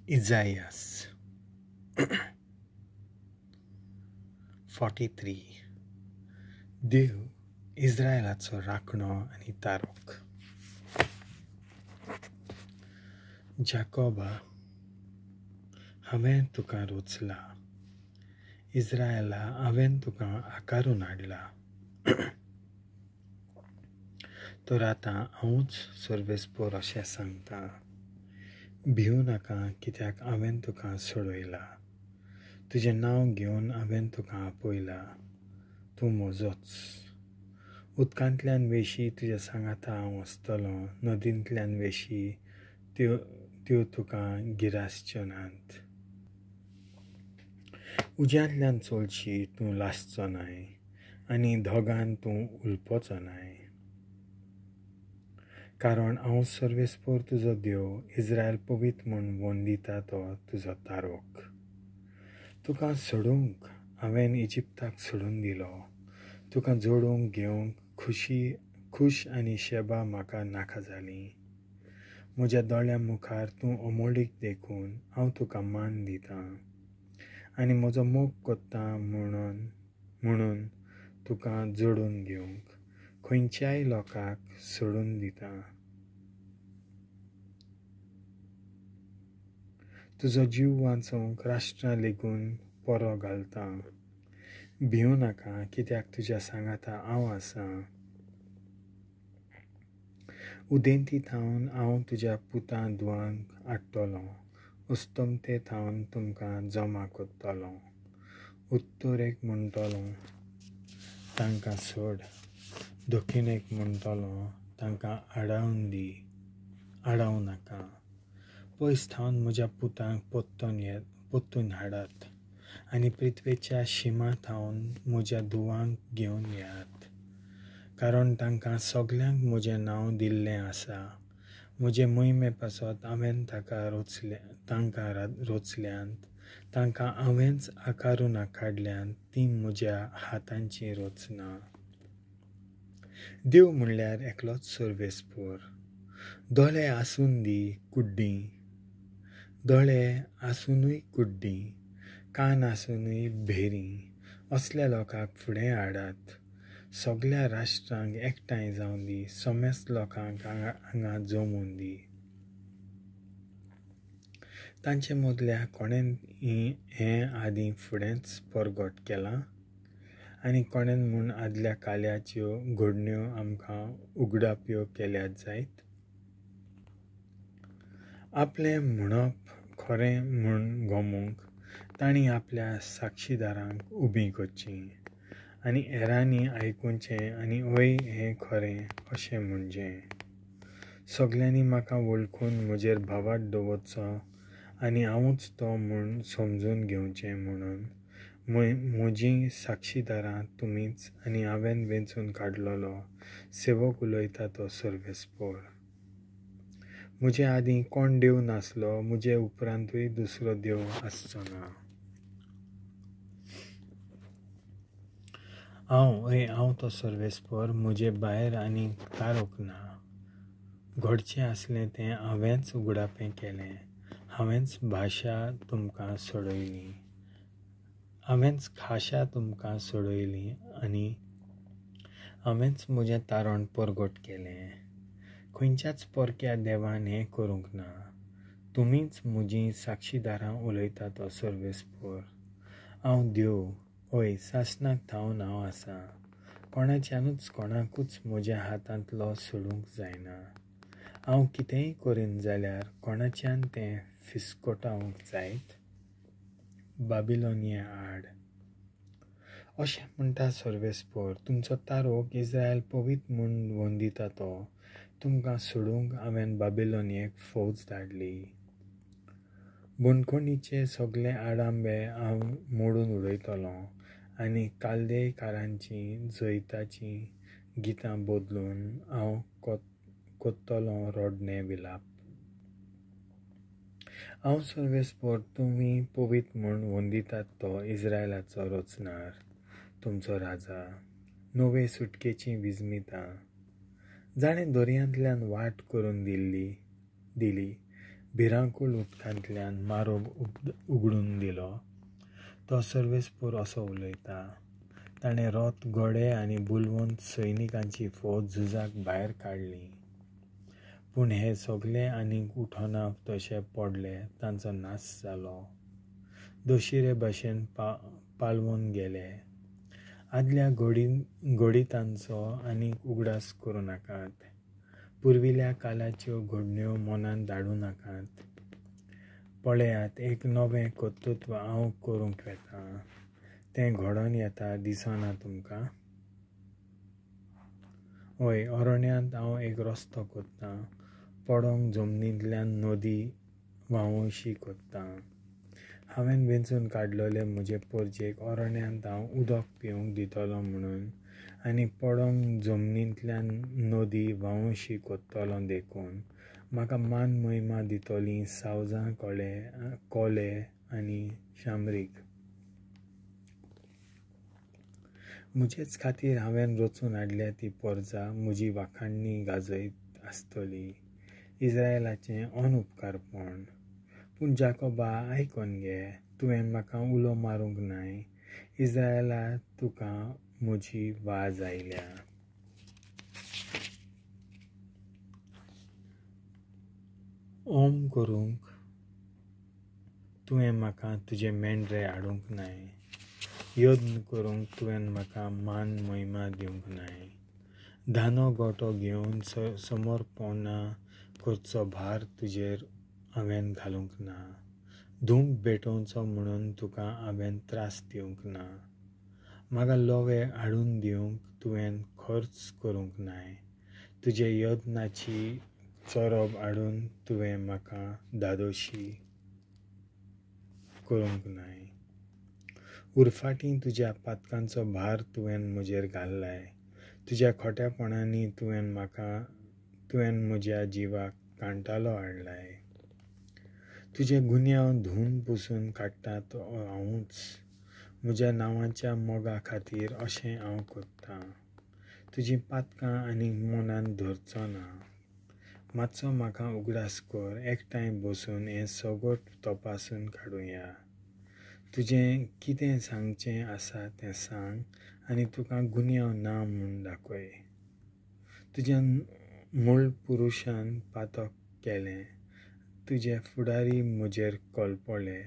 Isaiah 43. देव इस्रायलाचो राखणो आनी तारोक. जाकोबा, हांवें तुका रोचला. इस्रायला, हांवें तुका आकारून हाडला. तर आतां हांवूच सर्वेस्पोर अशें सांगता. भिवू नाका, कित्याक हांवें तुका सोडयला. तुजें नांव घेवन हांवें तुका आपयला. तूं म्हजोच. उदकांतल्यान वेशी तुज्या सांगाता हांव वचतलों. नदींतल्यान वेशी त्यो तुका गिरासच्यो नात. उज्यांतल्यान चलशी तूं लासचो नाय, आनी धोगान तूं उलपोचो नाय. कारण हांव सर्वेस्पोर तुजो देव, इस्रायल पवित्र म्हूण वंदिता तो तुजो तारोक. तुका सोडूंक हांवें इजिप्ताक सोडून दिलो. तुका जोडूंक घेवंक खुश आनी शेबा म्हाका नाका जाली. म्हज्या दोळ्यां मुखार तूं अमोलीक देखून हांव तुका मान दितां, आनी म्हजो मोग कोत्ता म्हणून तुका जोडून घेवंक खंयच्याय लोकाक सोडून दितां. तुजो जीव वाचोवंक राष्ट्रां लेगून परो घालता. भिवू नाका, कित्याक तुज्या सांगाता हांव आसां. उदेंती थावन हांव तुज्या पुतां धुवांक हाडटलों. उस्तमते थावन तुमकां जमा कोत्तलों. उत्तरेक म्हणटलों, तांकां सोड. दक्षिणेक म्हणटलों, तांकां आडावं नाका. पयस थावन म्हज्या पुतांक पोत्तून हाडात, आनी पृथ्वेच्या शिमा थावन म्हज्या धुवांक घेवन येयात. कारण तांकां सगल्यांक म्हजें नांव दिल्लें आसा. म्हजे मोहिमे पासत हांवें तांकां रोचल्यांत. तांकां हांवेंच आकारून हाडल्यांत. तीं म्हज्या हातांची रोचना. देव म्हणल्यार एकलोच सर्वेस्पोर. दोळे आसुनूय कुड्डीं, कान आसुनूय भेरीं, असल्या लोकांक फुडें हाडात. सगल्या राष्ट्रांक एकठांय जावं दी. समेस्त लोकांक हांगा जमून दी. तांचे मदल्या कोणें हें आदीं फुडेंच परगट केलां, आनी कोणें म्हूण आदल्या काल्याच्यो घडण्यो आमकां उगडाप्यो केल्यात जायत. आपलें म्हणप खरें म्हूण गमूंक तांणी आपल्या साक्षीदारांक उबीं करचीं, आनी हेरांनी आयकुचें आनी हय हें खरें अशें म्हणचें. सगल्यांनी म्हाका वळखून म्हजेर भावार्थ दवरचो, आनी हांवूच तो म्हूण समजून घेवचें. म्हणून म्हजीं साक्षीदारां तुमीच, आनी हांवें वेंचून काडलोलो सेवक उलयता तो सर्वेस्पोर. म्हजे आदीं कोण देव नासलो, म्हजे उपरांतूय दुसरो देव आसचो ना. हांव तो सर्वेस्पोर. म्हजे भायर आनी तारोक ना. घडचें आसलें तें हांवेंच उगडापें केलें. हांवेंच भाशा तुमकां सोडयली. हांवेंच खाशा तुमकां सोडयली, आनी हांवेंच म्हजें तारण परगट केलें. खंयच्याच परक्या देवान हें करूंक ना. तुमीच म्हजीं साक्षीदारां उलयता तो सर्वेस्पोर. हांव देव, हय, सासणाक थावन हांव आसां. कोणाच्यानूच कोणाकूच म्हज्या हातांतलो सोडूंक जायना. हांव कितेंय करीन जाल्यार कोणाच्यान तें फिसकोटावंक जायत. बाबिलोनिया आड. अशें म्हणटा सर्वेस्पोर, तुमचो तारोक इस्रायल पवित्र म्हूण वंदिता तो. तुमकां सोडूंक हांवें बाबिलोनियेक फौज धाडली. बंदखणीचे सगळे आडांबे हांव मोडून उडयतलों, आनी काल्देकारांचीं जैताचीं गितां बदलून हांव कोत्तलों रोडणे विलाप. हांव सर्वेस्पोर, तुमी पवित्र म्हूण वंदितात तो इस्रायलाचो रचणार, तुमचो राजा. नवे सुटकेची विजमितां. जाणें दर्यांतल्यान वाट करून दिली, भिरांकूळ उदकांतल्यान मारो उगडून दिलो. तो सर्वेस्पोर असो उलयता. ताणें रोत गडे आनी बुलवंत सैनिकांची फौज झुजाक भायर काडली. पूण हे सगळे आनीक उठोना तशे पडले. तांचो नाश जालो. दोशिरे भाशेन पालवून गेले. आदल्या घोडितांचो आनीक उगडास करूं नाकात. पुर्विल्ल्या कालाच्यो घडण्यो मनान धाडूं नाकात. पळयात, एक नवें कर्तृत्व हांव करूंक येता. तें घडोवन येता दिसना तुमकां? हय, अरण्यांत हांव एक रस्तो कोत्तां. पडोंग जमनींतल्यान नदी व्हांवोशी कोत्तां. हांवें वेंचून काडलोले म्हजे पोरचेक अरण्यांत हांव उदक पिवंक दितलो म्हणून आनी पडोंग जमनींतल्यान नदी व्हांवोशी कोत्तलो देखून म्हाका मान महिमा दितलीं सावजां कोले आनी शामरीक. म्हजेच खातीर हांवें रचून हाडल्या ती पोरजां म्हजी वाखाणणी गाजयत आसतली. इस्रायलाचें अनउपकारपण. पूण जाकोबा, आयकोन घे, तुवें म्हाका उलो मारूंक नाय. इस्रायला, तुका म्हजी वाज आयल्या. ओम करूंक तुवें म्हाका तुजे मेंढरे हाडूंक नाय. यत्न करूंक तुवें म्हाका मान महिमा दिवंक नाय. धानो गोटो घेवन समर्पणा करचो भार तुजेर हांवें घालूंक ना. धूप भेटोवचो म्हणून तुका हांवें त्रास दिवंक ना. म्हाका लोवे हाडून दिवंक तुवें खर्च करूंक नाय. तुजे यत्नाची चोरब हाडून तुवें म्हाका धादोशी करूंक नाय. उरफाटीं तुज्या पातकांचो भार तुवें म्हजेर घाल्लाय. तुज्या खोटेपणांनी तुवें म्हज्या जिवाक कांटालो हाडलाय. तुजे गुन्यांव धुवन पुसून काडटा तो हांवूच. म्हज्या नांवाच्या मोगा खातीर अशें हांव कोत्तां. तुजीं पातकां आनीक मनान धरचो ना. मातसो म्हाका उगडास कर. एकठांय बसून हें सगळें तपासून काडुया. तुजें कितें सांगचें आसा तें सांग आनी तुका गुन्यांव ना म्हूण दाखय. तुज्या मूळ पुरुशान पातक केलें. तुजे फुडारी म्हजेर कलपले.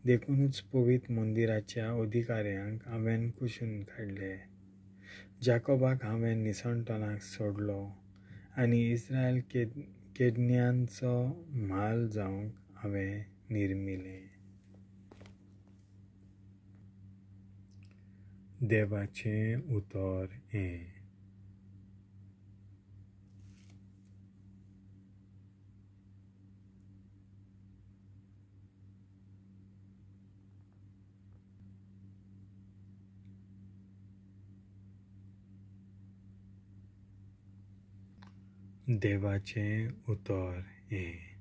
देखूनच पवित्र मंदिराच्या अधिकाऱ्यांक हांवें कुशीन काडले. जाकोबाक हांवें निसणटणाक सोडलो आनी इस्रायल केदन्यांचो म्हाल जावंक हांवें निर्मिलें. देवाचें उतर हें. देवाचें उतर हें.